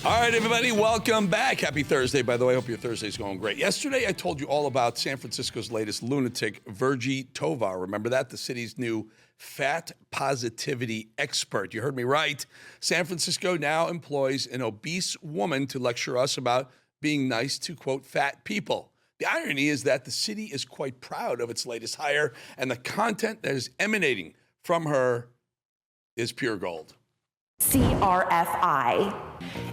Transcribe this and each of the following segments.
All right, everybody, welcome back. Happy Thursday, by the way. I hope your Thursday's going great. Yesterday, I told you all about San Francisco's latest lunatic, Virgie Tovar. Remember that? The city's new fat positivity expert. You heard me right. San Francisco now employs an obese woman to lecture us about being nice to, quote, fat people. The irony is that the city is quite proud of its latest hire, and the content that is emanating from her is pure gold. CRFI.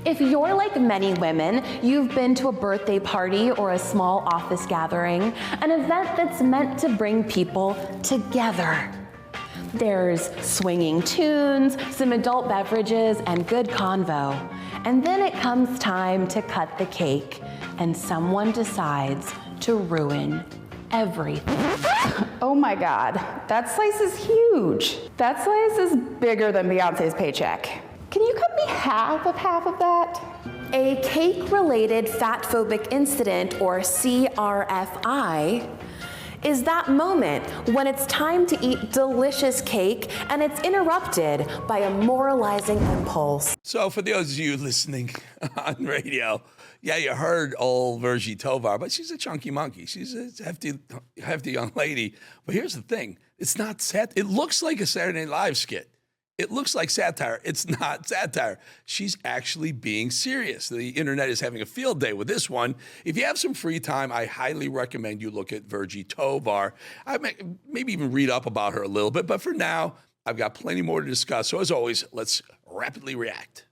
If you're like many women, you've been to a birthday party or a small office gathering, an event that's meant to bring people together. There's swinging tunes, some adult beverages, and good convo. And then it comes time to cut the cake, and someone decides to ruin everything. Oh my God, that slice is huge. That slice is bigger than Beyonce's paycheck. Can you cut me half of that? A cake-related fat-phobic incident, or CRFI, is that moment when it's time to eat delicious cake and it's interrupted by a moralizing impulse. So for those of you listening on radio, yeah, you heard old Virgie Tovar, but she's a chunky monkey. She's a hefty young lady. But here's the thing. It's not sad. It looks like a Saturday Night Live skit. It looks like satire. It's not satire. She's actually being serious. The internet is having a field day with this one. If you have some free time, I highly recommend you look at Virgie Tovar. I maybe even read up about her a little bit, but for now, I've got plenty more to discuss. So as always, let's rapidly react.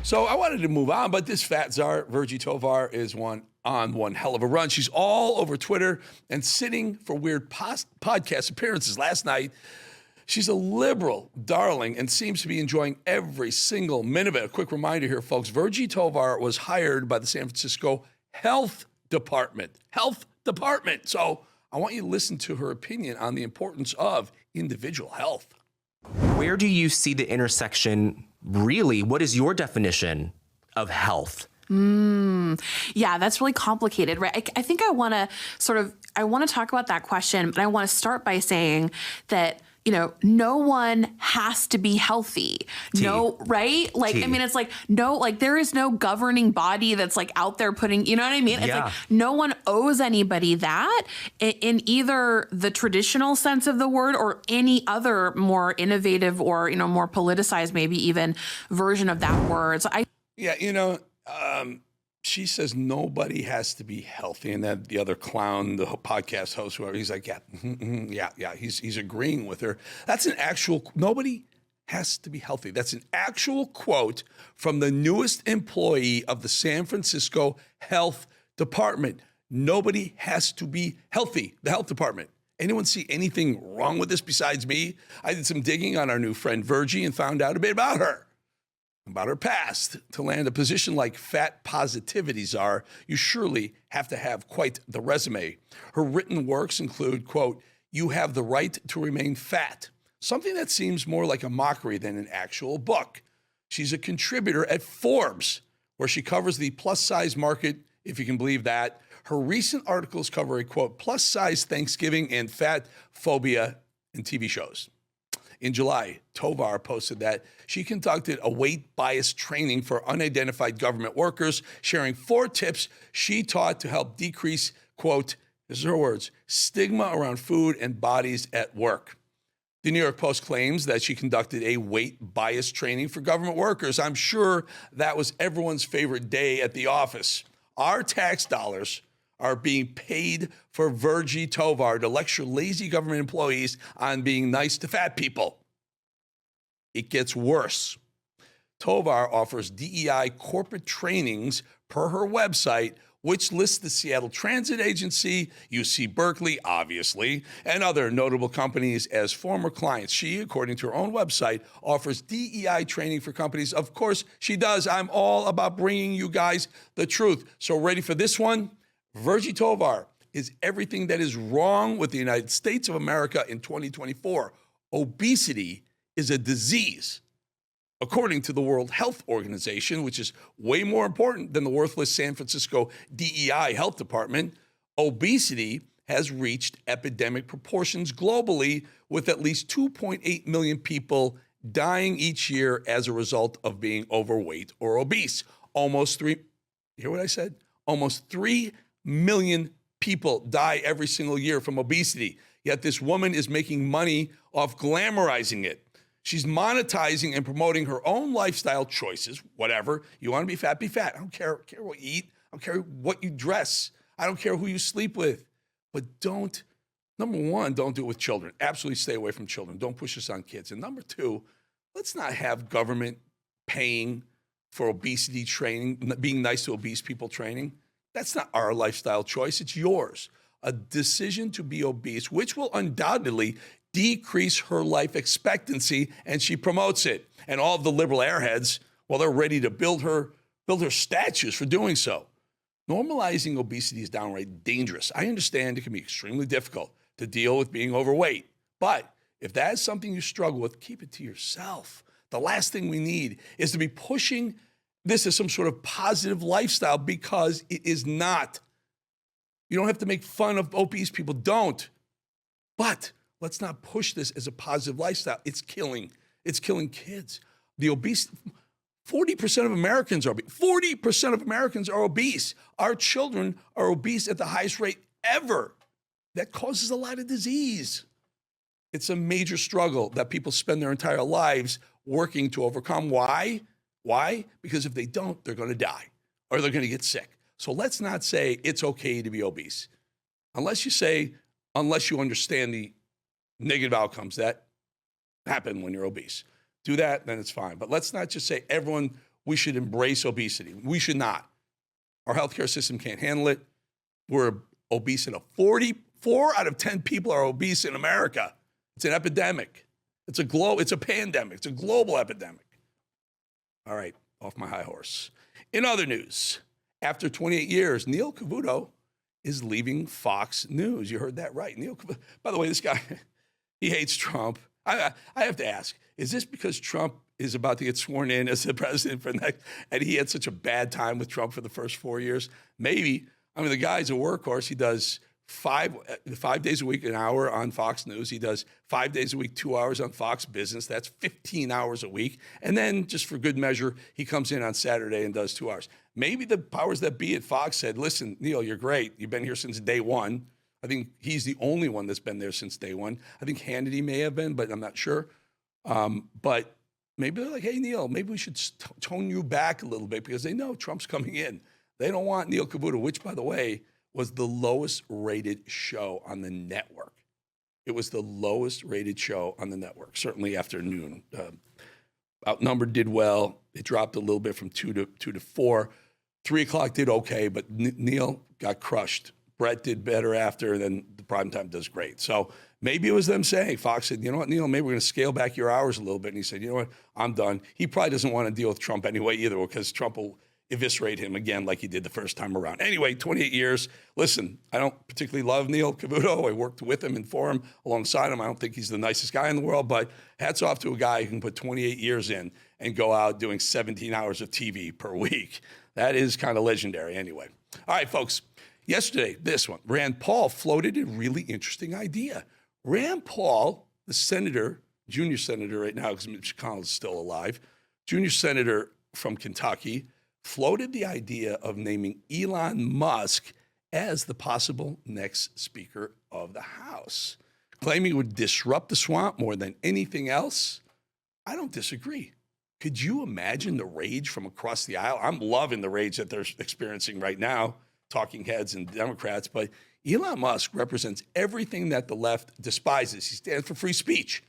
So I wanted to move on, but this fat czar, Virgie Tovar, is on one hell of a run. She's all over Twitter and sitting for weird podcast appearances. Last night, she's a liberal darling and seems to be enjoying every single minute of it. A quick reminder here, folks. Virgie Tovar was hired by the San Francisco Health Department. So I want you to listen to her opinion on the importance of individual health. Where do you see the intersection? Really, what is your definition of health? Yeah, that's really complicated, right? I think I want to talk about that question, but I want to start by saying that, no one has to be healthy. No, right? Like, I mean, it's like, no, like there is no governing body that's like out there putting, you know what I mean? It's like no one owes anybody that in either the traditional sense of the word or any other more innovative or, more politicized, maybe even version of that word. So she says nobody has to be healthy, and then the other clown, the podcast host, whoever, he's like, he's agreeing with her. That's an actual, nobody has to be healthy. That's an actual quote from the newest employee of the San Francisco Health Department. Nobody has to be healthy, the health department. Anyone see anything wrong with this besides me? I did some digging on our new friend Virgie and found out a bit about her. About her past. To land a position like fat positivity czar, you surely have to have quite the resume. Her written works include, quote, "You have the right to remain fat," something that seems more like a mockery than an actual book. She's a contributor at Forbes, where she covers the plus-size market, if you can believe that. Her recent articles cover a, quote, plus-size Thanksgiving and fat phobia in TV shows. In July, Tovar posted that she conducted a weight bias training for unidentified government workers, sharing 4 tips she taught to help decrease, quote, this is her words, stigma around food and bodies at work. The New York Post claims that she conducted a weight bias training for government workers. I'm sure that was everyone's favorite day at the office. Our tax dollars are being paid for Virgie Tovar to lecture lazy government employees on being nice to fat people. It gets worse. Tovar offers DEI corporate trainings per her website, which lists the Seattle Transit Agency, UC Berkeley, obviously, and other notable companies as former clients. She, according to her own website, offers DEI training for companies. Of course, she does. I'm all about bringing you guys the truth. So ready for this one? Virgie Tovar is everything that is wrong with the United States of America in 2024. Obesity is a disease. According to the World Health Organization, which is way more important than the worthless San Francisco DEI health department, Obesity has reached epidemic proportions globally, with at least 2.8 million people dying each year as a result of being overweight or obese. You hear what I said? Almost 3 million people die every single year from obesity. Yet this woman is making money off glamorizing it. She's monetizing and promoting her own lifestyle choices, whatever. You want to be fat, be fat. I don't care what you eat. I don't care what you dress. I don't care who you sleep with. But number one, don't do it with children. Absolutely stay away from children. Don't push this on kids. And number two, let's not have government paying for obesity training, being nice to obese people training. That's not our lifestyle choice. It's yours. A decision to be obese, which will undoubtedly decrease her life expectancy, and she promotes it. And all of the liberal airheads, well, they're ready to build her statues for doing so. Normalizing obesity is downright dangerous. I understand it can be extremely difficult to deal with being overweight, but if that is something you struggle with, keep it to yourself. The last thing we need is to be pushing this as some sort of positive lifestyle, because it is not. You don't have to make fun of obese people. Don't. But let's not push this as a positive lifestyle. It's killing kids. The obese, 40% of Americans are obese. 40% of Americans are obese. Our children are obese at the highest rate ever. That causes a lot of disease. It's a major struggle that people spend their entire lives working to overcome. Why? Because if they don't, they're going to die or they're going to get sick. So let's not say it's okay to be obese. Unless you understand the negative outcomes that happen when you're obese. Do that, then it's fine. But let's not just say we should embrace obesity. We should not. Our healthcare system can't handle it. We're obese in 4 out of 10 people are obese in America. It's an epidemic. It's a pandemic. It's a global epidemic. All right, off my high horse. In other news, after 28 years, Neil Cavuto is leaving Fox News. You heard that right. Neil Cavuto. By the way, this guy, he hates Trump. I have to ask, is this because Trump is about to get sworn in as the president for next, and he had such a bad time with Trump for the first 4 years? Maybe. I mean, the guy's a workhorse. He does 5 days a week, an hour on Fox News. He does 5 days a week, 2 hours on Fox Business. That's 15 hours a week. And then, just for good measure, he comes in on Saturday and does 2 hours. Maybe the powers that be at Fox said, listen, Neil, you're great. You've been here since day one. I think he's the only one that's been there since day one. I think Hannity may have been, but I'm not sure. But maybe they're like, hey, Neil, maybe we should tone you back a little bit, because they know Trump's coming in. They don't want Neil Cavuto, which, by the way, was the lowest rated show on the network. It was the lowest rated show on the network, certainly after noon. Outnumbered did well. It dropped a little bit from 2 to 4. 3 o'clock did okay, but Neil got crushed. Brett did better after, and then the primetime does great. So maybe it was them saying, Fox said, you know what, Neil, maybe we're going to scale back your hours a little bit. And he said, you know what, I'm done. He probably doesn't want to deal with Trump anyway either, because Trump will eviscerate him again like he did the first time around. Anyway, 28 years. Listen, I don't particularly love Neil Cavuto. I worked with him and for him, alongside him. I don't think he's the nicest guy in the world, but hats off to a guy who can put 28 years in and go out doing 17 hours of TV per week. That is kind of legendary anyway. All right, folks. Yesterday, this one, Rand Paul floated a really interesting idea. Rand Paul, the senator, junior senator right now, because Mitch McConnell is still alive, junior senator from Kentucky, floated the idea of naming Elon Musk as the possible next Speaker of the House, claiming it would disrupt the swamp more than anything else. I don't disagree. Could you imagine the rage from across the aisle? I'm loving the rage that they're experiencing right now, talking heads and Democrats, but Elon Musk represents everything that the left despises. He stands for free speech.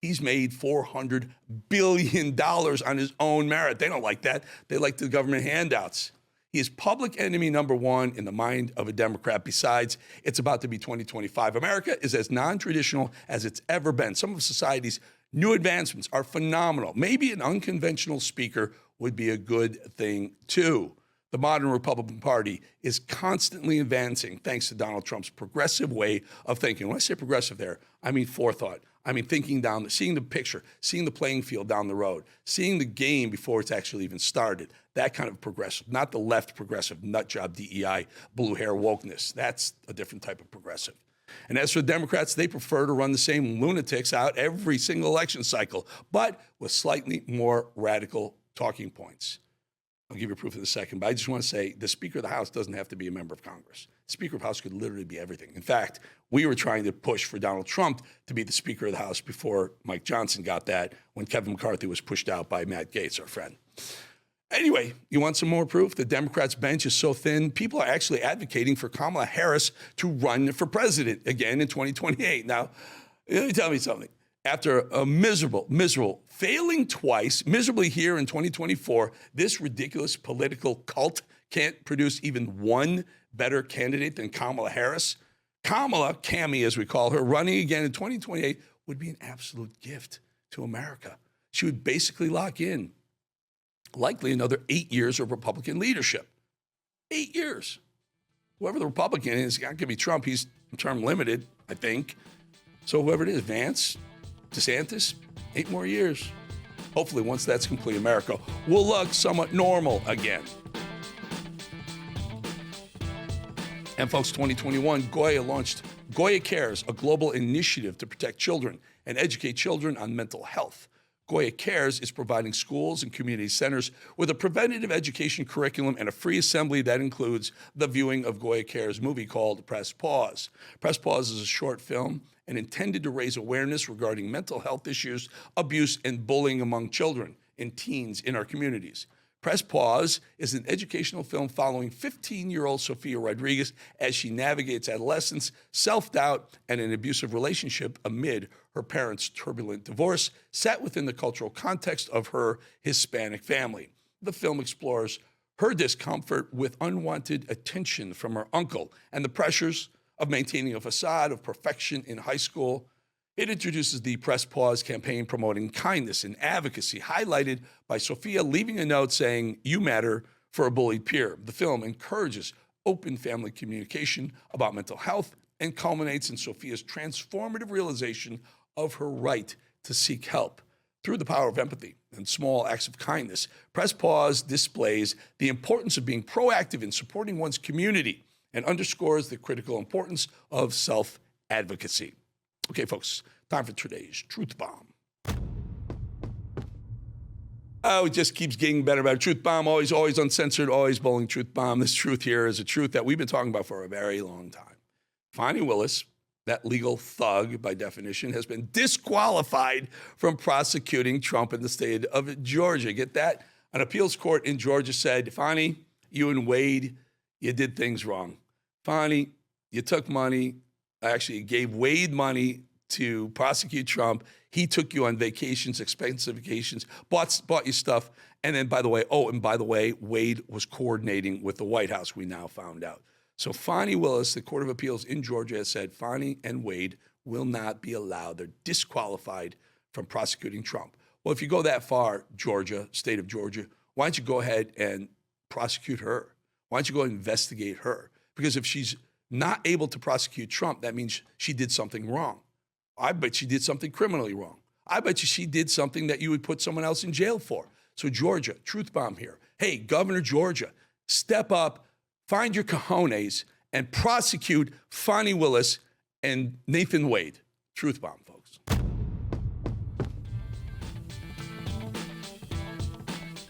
He's made $400 billion on his own merit. They don't like that. They like the government handouts. He is public enemy number one in the mind of a Democrat. Besides, it's about to be 2025. America is as non-traditional as it's ever been. Some of society's new advancements are phenomenal. Maybe an unconventional speaker would be a good thing too. The modern Republican Party is constantly advancing thanks to Donald Trump's progressive way of thinking. When I say progressive there, I mean forethought. I mean, seeing the picture, seeing the playing field down the road, seeing the game before it's actually even started. That kind of progressive, not the left progressive nutjob DEI, blue hair wokeness. That's a different type of progressive. And as for Democrats, they prefer to run the same lunatics out every single election cycle, but with slightly more radical talking points. I'll give you proof in a second, but I just want to say the Speaker of the House doesn't have to be a member of Congress. The Speaker of the House could literally be everything. In fact, we were trying to push for Donald Trump to be the Speaker of the House before Mike Johnson got that when Kevin McCarthy was pushed out by Matt Gaetz, our friend. Anyway, you want some more proof? The Democrats' bench is so thin, people are actually advocating for Kamala Harris to run for president again in 2028. Now, let me tell you something. After a miserable, failing twice, miserably here in 2024, this ridiculous political cult can't produce even one better candidate than Kamala Harris. Kamala, Cammy as we call her, running again in 2028 would be an absolute gift to America. She would basically lock in likely another 8 years of Republican leadership. 8 years. Whoever the Republican is, it's not going to be Trump. He's term limited, I think. So whoever it is, Vance, DeSantis, 8 more years. Hopefully, once that's complete, America will look somewhat normal again. And folks, 2021, Goya launched Goya Cares, a global initiative to protect children and educate children on mental health. Goya Cares is providing schools and community centers with a preventative education curriculum and a free assembly that includes the viewing of Goya Cares' movie called Press Pause. Press Pause is a short film and intended to raise awareness regarding mental health issues, abuse, and bullying among children and teens in our communities. Press Pause is an educational film following 15-year-old Sofia Rodriguez as she navigates adolescence, self-doubt, and an abusive relationship amid her parents' turbulent divorce, set within the cultural context of her Hispanic family. The film explores her discomfort with unwanted attention from her uncle and the pressures of maintaining a facade of perfection in high school. It introduces the Press Pause campaign promoting kindness and advocacy, highlighted by Sophia leaving a note saying, "You matter," for a bullied peer. The film encourages open family communication about mental health and culminates in Sophia's transformative realization of her right to seek help. Through the power of empathy and small acts of kindness, Press Pause displays the importance of being proactive in supporting one's community and underscores the critical importance of self-advocacy. Okay, folks, time for today's Truth Bomb. Oh, it just keeps getting better and better. Truth Bomb, always uncensored, always Bolling Truth Bomb. This truth here is a truth that we've been talking about for a very long time. Fani Willis, that legal thug by definition, has been disqualified from prosecuting Trump in the state of Georgia. Get that? An appeals court in Georgia said, Fani, you and Wade, you did things wrong. Fani, you took money. Actually, gave Wade money to prosecute Trump. He took you on vacations, expensive vacations, bought you stuff. And then, by the way, Wade was coordinating with the White House, we now found out. So Fani Willis, the Court of Appeals in Georgia, has said Fani and Wade will not be allowed. They're disqualified from prosecuting Trump. Well, if you go that far, Georgia, state of Georgia, why don't you go ahead and prosecute her? Why don't you go investigate her? Because if she's not able to prosecute Trump, that means she did something wrong. I bet she did something criminally wrong. I bet you she did something that you would put someone else in jail for. So Georgia, truth bomb here. Hey, Governor Georgia, step up, find your cojones, and prosecute Fani Willis and Nathan Wade. Truth bomb, folks.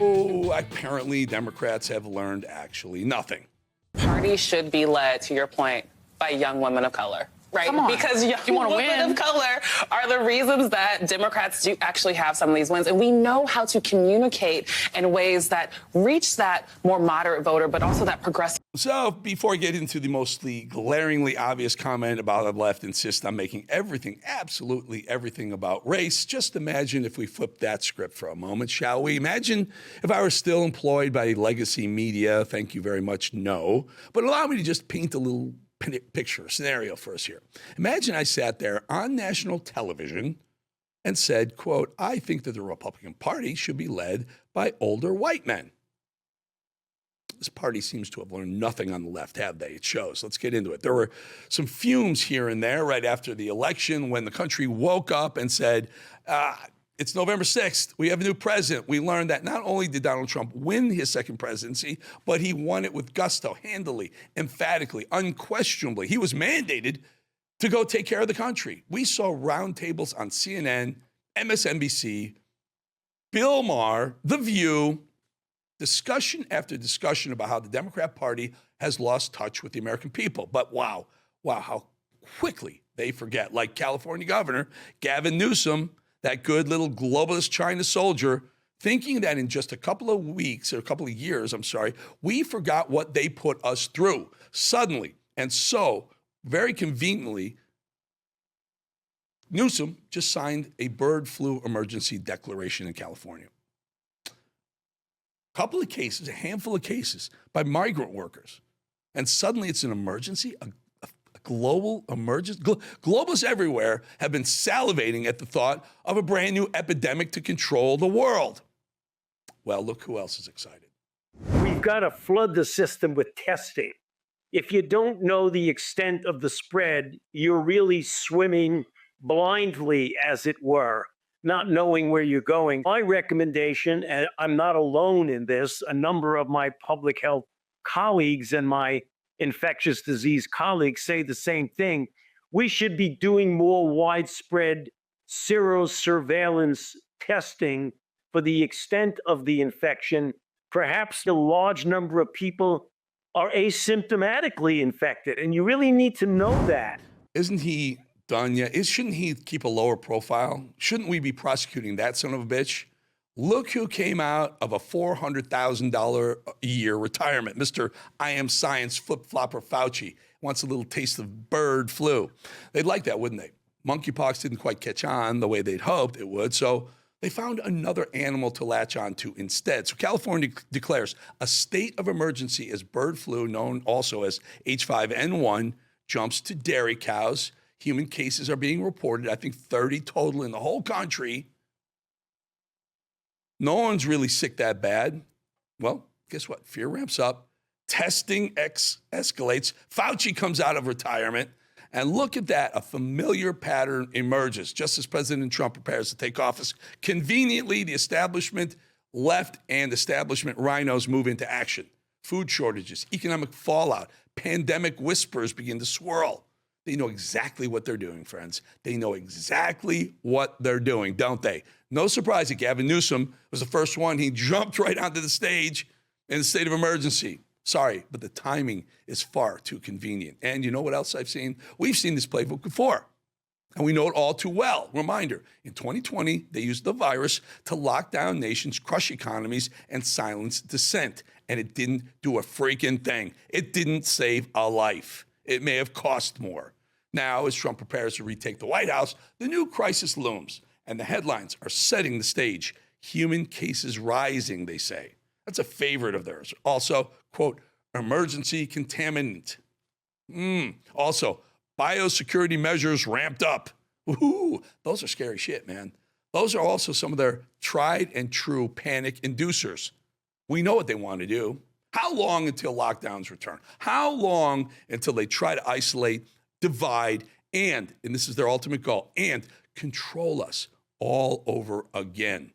Oh, apparently Democrats have learned actually nothing. Parties should be led, to your point, by young women of color, right? Because young women of color are the reasons that Democrats do actually have some of these wins. And we know how to communicate in ways that reach that more moderate voter, but also that progressive. So before I get into the mostly glaringly obvious comment about the left insist on making everything, absolutely everything about race, just imagine if we flipped that script for a moment, shall we? Imagine if I were still employed by legacy media. Thank you very much, no. But allow me to just paint a little picture, scenario for us here. Imagine I sat there on national television and said, quote, I think that the Republican Party should be led by older white men. This party seems to have learned nothing on the left, have they? It shows. Let's get into it. There were some fumes here and there right after the election when the country woke up and said, it's November 6th. We have a new president. We learned that not only did Donald Trump win his second presidency, but he won it with gusto, handily, emphatically, unquestionably. He was mandated to go take care of the country. We saw roundtables on CNN, MSNBC, Bill Maher, The View, discussion after discussion about how the Democrat Party has lost touch with the American people. But wow, how quickly they forget. Like California Governor Gavin Newsom, that good little globalist China soldier, thinking that in just a couple of weeks, or a couple of years, we forgot what they put us through suddenly. And so, very conveniently, Newsom just signed a bird flu emergency declaration in California. A handful of cases by migrant workers. And suddenly it's an emergency, a global emergency. Globalists everywhere have been salivating at the thought of a brand new epidemic to control the world. Well, look who else is excited. We've got to flood the system with testing. If you don't know the extent of the spread, you're really swimming blindly, as it were, not knowing where you're going. My recommendation, and I'm not alone in this, a number of my public health colleagues and my infectious disease colleagues say the same thing. We should be doing more widespread serosurveillance testing for the extent of the infection. Perhaps a large number of people are asymptomatically infected, and you really need to know that. Isn't he done yet? Shouldn't he keep a lower profile? Shouldn't we be prosecuting that son of a bitch? Look who came out of a $400,000 a year retirement. Mr. I am science flip-flopper Fauci wants a little taste of bird flu. They'd like that, wouldn't they? Monkeypox didn't quite catch on the way they'd hoped it would, so they found another animal to latch on to instead. So California declares a state of emergency as bird flu, known also as H5N1, jumps to dairy cows. Human cases are being reported, I think 30 total in the whole country. No one's really sick that bad. Well, guess what? Fear ramps up. Testing escalates. Fauci comes out of retirement. And look at that. A familiar pattern emerges just as President Trump prepares to take office. Conveniently, the establishment left and establishment rhinos move into action. Food shortages, economic fallout, pandemic whispers begin to swirl. They know exactly what they're doing, friends. They know exactly what they're doing, don't they? No surprise that Gavin Newsom was the first one. He jumped right onto the stage in a state of emergency. Sorry, but the timing is far too convenient. And you know what else I've seen? We've seen this playbook before, and we know it all too well. Reminder, in 2020, they used the virus to lock down nations, crush economies, and silence dissent. And it didn't do a freaking thing. It didn't save a life. It may have cost more. Now, as Trump prepares to retake the White House, the new crisis looms, and the headlines are setting the stage. Human cases rising, they say. That's a favorite of theirs. Also, quote, emergency contaminant. Also, biosecurity measures ramped up. Ooh, those are scary shit, man. Those are also some of their tried and true panic inducers. We know what they want to do. How long until lockdowns return? How long until they try to isolate, divide, and this is their ultimate goal, and control us all over again?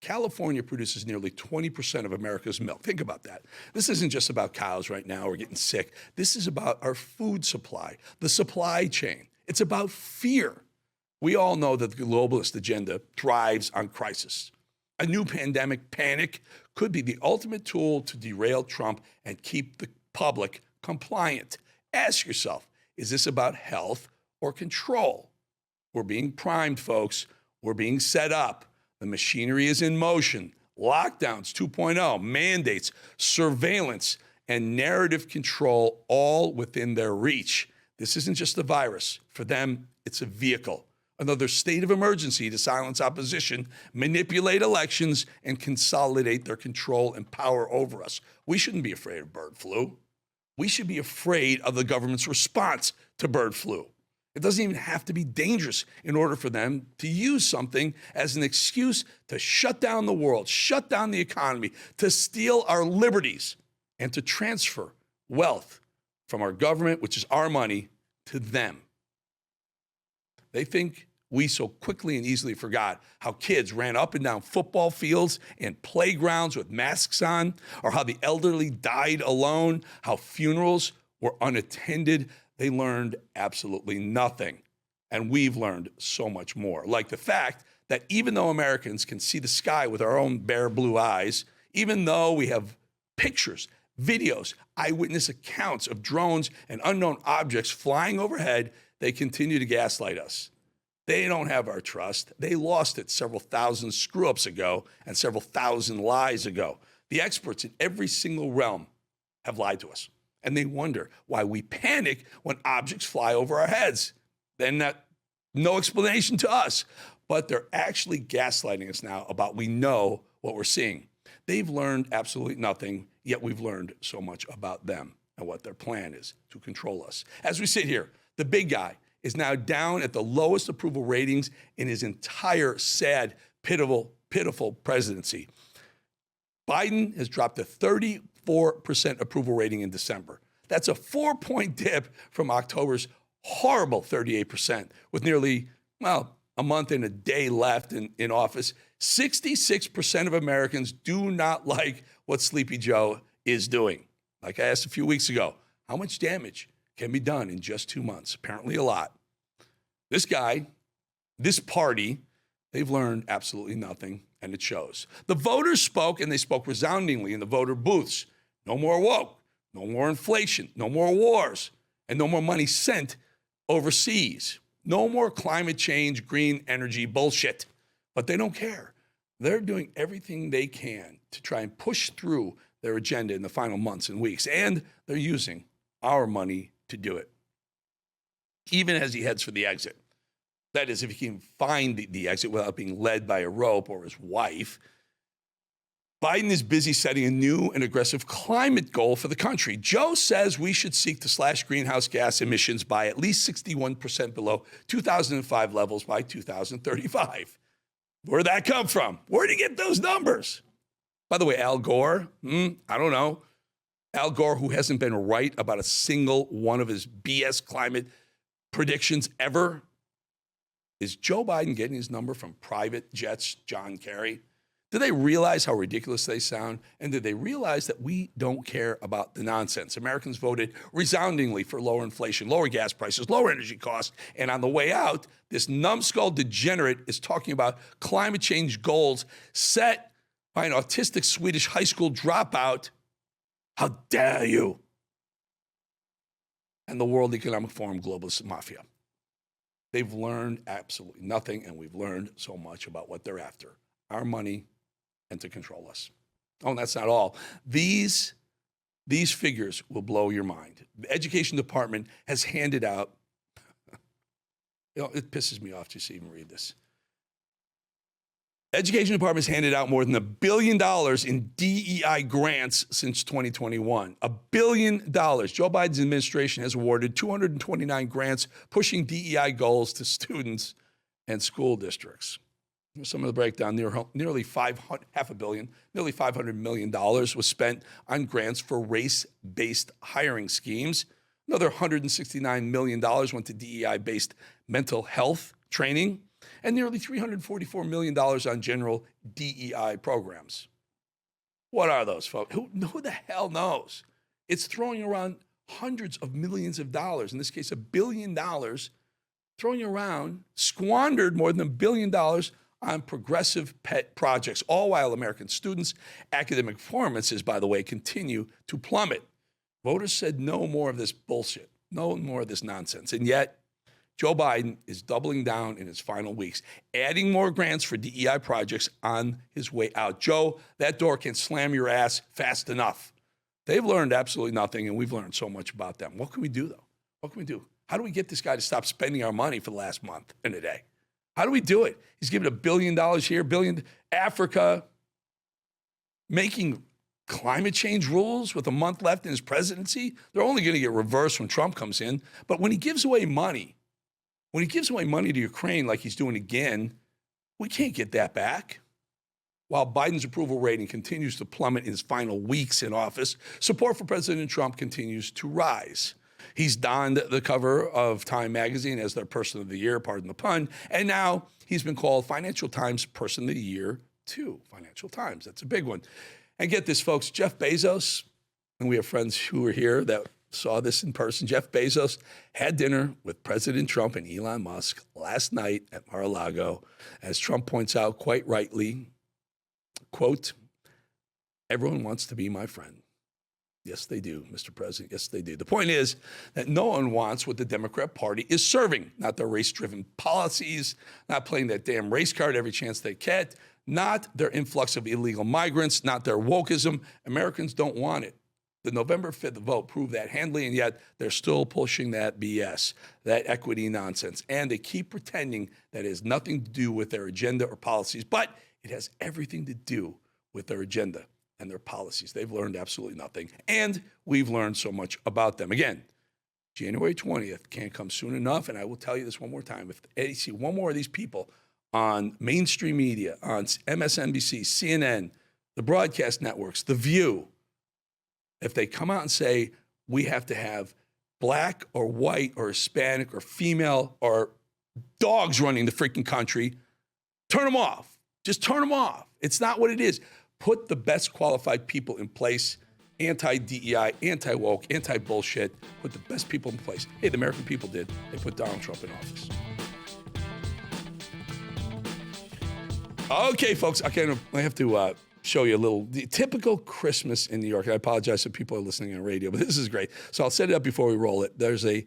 California produces nearly 20% of America's milk. Think about that. This isn't just about cows right now or getting sick. This is about our food supply, the supply chain. It's about fear. We all know that the globalist agenda thrives on crisis. A new pandemic panic could be the ultimate tool to derail Trump and keep the public compliant. Ask yourself, is this about health or control? We're being primed, folks. We're being set up. The machinery is in motion. Lockdowns 2.0, mandates, surveillance, and narrative control all within their reach. This isn't just a virus. For them, it's a vehicle. Another state of emergency to silence opposition, manipulate elections, and consolidate their control and power over us. We shouldn't be afraid of bird flu. We should be afraid of the government's response to bird flu. It doesn't even have to be dangerous in order for them to use something as an excuse to shut down the world, shut down the economy, to steal our liberties. and to transfer wealth from our government, which is our money, to them. They think we so quickly and easily forgot how kids ran up and down football fields and playgrounds with masks on, or how the elderly died alone, how funerals were unattended. They learned absolutely nothing. And we've learned so much more. Like the fact that even though Americans can see the sky with our own bare blue eyes, even though we have pictures, videos, eyewitness accounts of drones and unknown objects flying overhead, they continue to gaslight us. They don't have our trust. They lost it several thousand screw-ups ago and several thousand lies ago. The experts in every single realm have lied to us. And they wonder why we panic when objects fly over our heads. Then no explanation to us. But they're actually gaslighting us now about we know what we're seeing. They've learned absolutely nothing, yet we've learned so much about them and what their plan is to control us. As we sit here, the big guy is now down at the lowest approval ratings in his entire sad, pitiful presidency. Biden has dropped a 34% approval rating in December. That's a 4-point dip from October's horrible 38%, with nearly, a month and a day left in office. 66% of Americans do not like what Sleepy Joe is doing. Like I asked a few weeks ago, how much damage can be done in just 2 months? Apparently a lot. This guy, this party, they've learned absolutely nothing, and it shows. The voters spoke, and they spoke resoundingly in the voter booths. No more woke, no more inflation, no more wars, and no more money sent overseas. No more climate change, green energy bullshit. But they don't care. They're doing everything they can to try and push through their agenda in the final months and weeks, and they're using our money to do it, even as he heads for the exit. That is, if he can find the exit without being led by a rope or his wife. Biden is busy setting a new and aggressive climate goal for the country. Joe says we should seek to slash greenhouse gas emissions by at least 61% below 2005 levels by 2035. Where'd that come from? Where'd he get those numbers? By the way, Al Gore, I don't know. Al Gore, who hasn't been right about a single one of his BS climate predictions ever. Is Joe Biden getting his number from private jets, John Kerry? Do they realize how ridiculous they sound? And did they realize that we don't care about the nonsense? Americans voted resoundingly for lower inflation, lower gas prices, lower energy costs. And on the way out, this numbskull degenerate is talking about climate change goals set by an autistic Swedish high school dropout. How dare you? And the World Economic Forum globalist mafia. They've learned absolutely nothing, and we've learned so much about what they're after. Our money and to control us. Oh, and that's not all. These figures will blow your mind. The Education Department has handed out, it pisses me off just to even read this. Education Department has handed out more than $1 billion in DEI grants since 2021. $1 billion. Joe Biden's administration has awarded 229 grants pushing DEI goals to students and school districts. Some of the breakdown, nearly $500 million was spent on grants for race-based hiring schemes. Another $169 million went to DEI-based mental health training, and nearly $344 million on general DEI programs. What are those, folks? Who the hell knows? It's throwing around hundreds of millions of dollars, in this case, $1 billion, throwing around, squandered more than $1 billion on progressive pet projects, all while American students' academic performances, by the way, continue to plummet. Voters said no more of this bullshit, no more of this nonsense. And yet, Joe Biden is doubling down in his final weeks, adding more grants for DEI projects on his way out. Joe, that door can't slam your ass fast enough. They've learned absolutely nothing, and we've learned so much about them. What can we do, though? What can we do? How do we get this guy to stop spending our money for the last month and a day? How do we do it? He's giving $1 billion here, $1 billion Africa, making climate change rules with a month left in his presidency. They're only going to get reversed when Trump comes in. But when he gives away money, to Ukraine like he's doing again, we can't get that back. While Biden's approval rating continues to plummet in his final weeks in office, support for President Trump continues to rise. He's donned the cover of Time magazine as their Person of the Year, pardon the pun, and now he's been called Financial Times Person of the Year too. Financial Times, that's a big one. And get this, folks, Jeff Bezos, and we have friends who were here that saw this in person. Jeff Bezos had dinner with President Trump and Elon Musk last night at Mar-a-Lago. As Trump points out quite rightly, quote, "Everyone wants to be my friend." Yes, they do, Mr. President. Yes, they do. The point is that no one wants what the Democrat Party is serving, not their race-driven policies, not playing that damn race card every chance they get, not their influx of illegal migrants, not their wokeism. Americans don't want it. The November 5th vote proved that handily, and yet they're still pushing that BS, that equity nonsense. And they keep pretending that it has nothing to do with their agenda or policies, but it has everything to do with their agenda and their policies. They've learned absolutely nothing, and we've learned so much about them. Again, January 20th can't come soon enough, and I will tell you this one more time. If you see one more of these people on mainstream media, on MSNBC, CNN, the broadcast networks, The View, if they come out and say, we have to have black or white or Hispanic or female or dogs running the freaking country, turn them off. Just turn them off. It's not what it is. Put the best qualified people in place, anti-DEI, anti-woke, anti-bullshit. Put the best people in place. Hey, the American people did. They put Donald Trump in office. Okay, folks, I have to show you a little typical Christmas in New York. I apologize if people are listening on radio, but this is great. So I'll set it up before we roll it. There's a,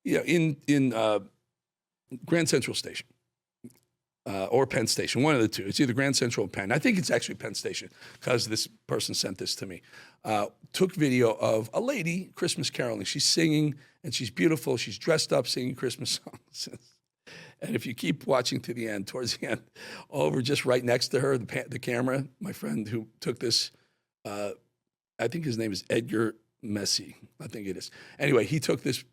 in Grand Central Station. Or Penn Station, one of the two. It's either Grand Central or Penn. I think it's actually Penn Station because this person sent this to me. Took video of a lady Christmas caroling. She's singing and she's beautiful. She's dressed up singing Christmas songs. And if you keep watching to the end, towards the end, over just right next to her, the camera, my friend who took this, I think his name is Edgar Messi. I think it is. Anyway, he took this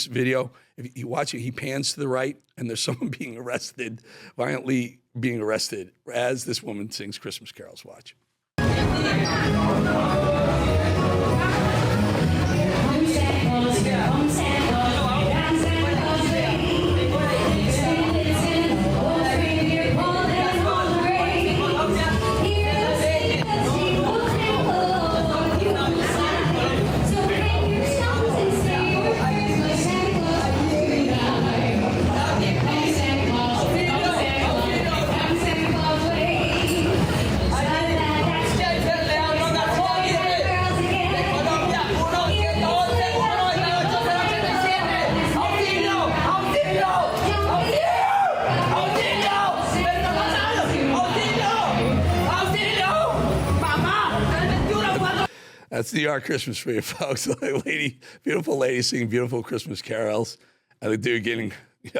video. If you watch it, he pans to the right, and there's someone being arrested, violently being arrested, as this woman sings Christmas carols. Watch. That's New York Christmas for you, folks. Beautiful lady singing beautiful Christmas carols, and the dude getting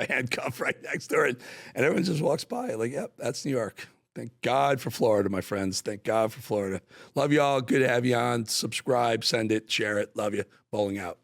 handcuffed right next to her, and everyone just walks by like, yep, that's New York. Thank God for Florida, my friends. Thank God for Florida. Love y'all. Good to have you on. Subscribe, send it, share it. Love you. Bolling out.